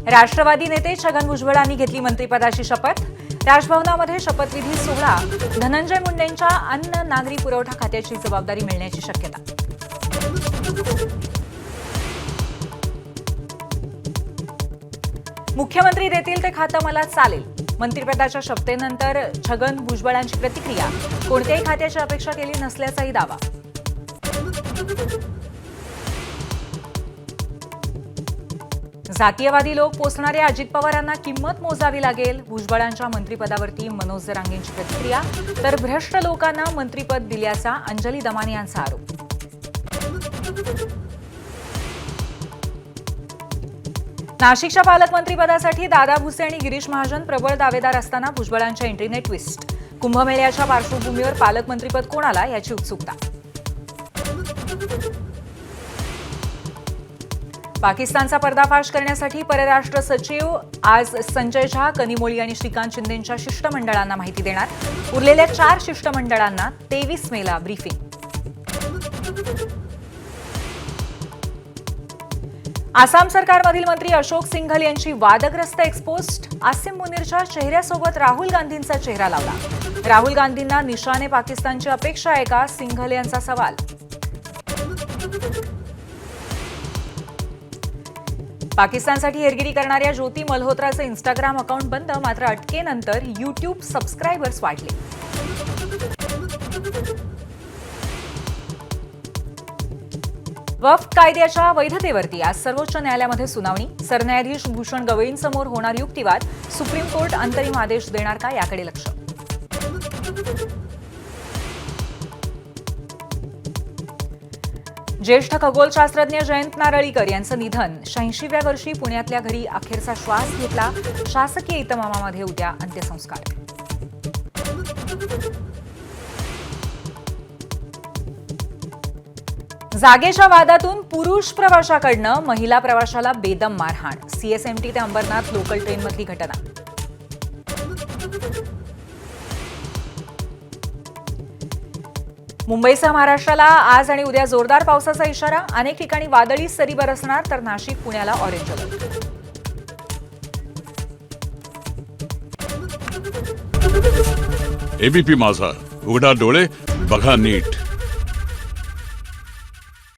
राष्ट्रवादी नेते छगन भुजबळांनी घेतली मंत्रिपदाची शपथ। राजभवनामध्ये शपथविधी सोहळा। धनंजय मुंडेंच्या अन्न नागरी पुरवठा खात्याची जबाबदारी मिळण्याची शक्यता। मुख्यमंत्री देतील ते खातं मला चालेल। मंत्रिपदाच्या शपथेनंतर छगन भुजबळांची प्रतिक्रिया। कोणत्याही खात्याची अपेक्षा केली नसल्याचाही दावा। जातीयवादी लोक पोचणाऱ्या अजित पवारांना किंमत मोजावी लागेल। भुजबळांच्या मंत्रिपदावरती मनोज जरांगेंची प्रतिक्रिया। तर भ्रष्ट लोकांना मंत्रिपद दिल्याचा अंजली दमानी यांचा आरोप। नाशिकच्या पालकमंत्रीपदासाठी दादा भुसे आणि गिरीश महाजन प्रबळ दावेदार असताना भुजबळांच्या एंट्रीने ट्विस्ट। कुंभमेळ्याच्या पार्श्वभूमीवर पालकमंत्रीपद कोणाला याची उत्सुकता। पाकिस्तानचा पर्दाफाश करण्यासाठी परराष्ट्र सचिव आज संजय झा, कनिमोळी आणि श्रीकांत शिंदेंच्या शिष्टमंडळांना माहिती देणार। उरलेल्या 4 शिष्टमंडळांना 23 मेला ब्रीफिंग। आसाम सरकारमधील मंत्री अशोक सिंघल यांची वादग्रस्त एक्सपोस्ट। आसिम मुनीरच्या चेहऱ्यासोबत राहुल गांधींचा चेहरा लावला। राहुल गांधींना निशाने पाकिस्तानची अपेक्षा आहे का, सिंघल यांचा सवाल। पाकिस्तानसाठी हेरगिरी करणाऱ्या ज्योती मल्होत्राचं इंस्टाग्राम अकाउंट बंद। मात्र अटकेनंतर यूट्यूब सबस्क्रायबर्स वाढले। वक्फ कायद्याच्या वैधतेवरती आज सर्वोच्च न्यायालयामध्ये सुनावणी। सरन्यायाधीश भूषण गवईंसमोर होणार युक्तिवाद। सुप्रीम कोर्ट अंतरिम आदेश देणार का याकडे लक्ष। ज्येष्ठ खगोलशास्त्रज्ञ जयंत नारळीकर यांचं निधन। 86व्या वर्षी पुण्यातल्या घरी अखेरचा श्वास घेतला। शासकीय इतमामामध्ये उद्या अंत्यसंस्कार। जागेच्या वादातून पुरुष प्रवाशाकडनं महिला प्रवाशाला बेदम मारहाण। सीएसएमटी ते अंबरनाथ लोकल ट्रेनमधली घटना। मुंबईसह महाराष्ट्राला आज आणि उद्या जोरदार पावसाचा इशारा। अनेक ठिकाणी वादळी सरी बरसणार, तर नाशिक पुण्याला ऑरेंज अलर्ट। एबीपी माझा, उघडा डोळे बघा नीट।